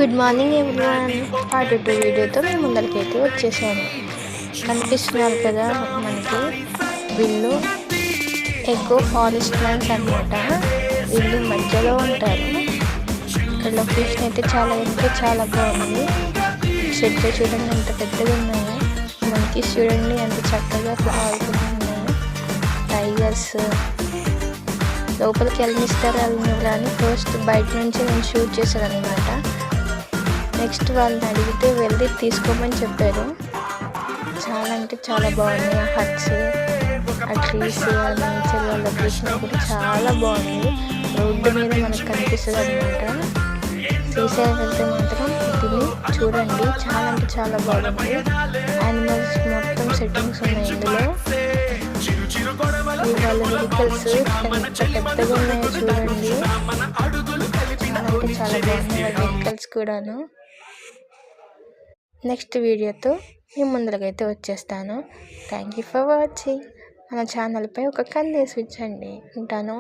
Good morning everyone. Part 2 వీడియోతో మేము ముందరికైతే వచ్చేసాను. కనిపిస్తున్నారు కదా మనకి వీళ్ళు ఎకో ఫారెస్ట్ మ్యాన్స్ అనమాట. వీళ్ళు మధ్యలో ఉంటారు. ఇక్కడ లొకేషన్ అయితే చాలా బాగుంది. చెట్లు చూడండి ఎంత పెద్దగా ఉన్నాయో, మనకి చూడండి ఎంత చక్కగా ఫ్లవర్స్ ఉన్నాయో. టైగర్స్ లోపలికి వెళ్ళనిస్తారా అని ఫస్ట్ బయట నుంచి నేను షూట్ చేశాను అనమాట. నెక్స్ట్ వాళ్ళని అడిగితే వెళ్ళి తీసుకోమని చెప్పారు. చాలా బాగుంది. ఆ హట్స్, ఆ ట్రీస్, ఆ నేచర్, లొకేషన్ కూడా చాలా బాగుంది. రోడ్డు మీద మనకు కనిపిస్తుంది అనమాట. శ్రీశైలం వెళ్తే మాత్రం దీన్ని చూడండి, చాలా బాగుంది. యానిమల్స్ మొత్తం సెట్టింగ్స్ ఉన్నాయి ఇందులో. వాళ్ళ వెహికల్స్ ఎంత పెద్దగా ఉన్నాయో చూడండి. చాలా బాగున్నాయి వాళ్ళ వెహికల్స్ కూడాను. నెక్స్ట్ వీడియోతో మీ ముందరకైతే వచ్చేస్తాను. Thank you for watching. మన ఛానల్పై ఒక కన్నేసి ఉంచండి. ఉంటాను.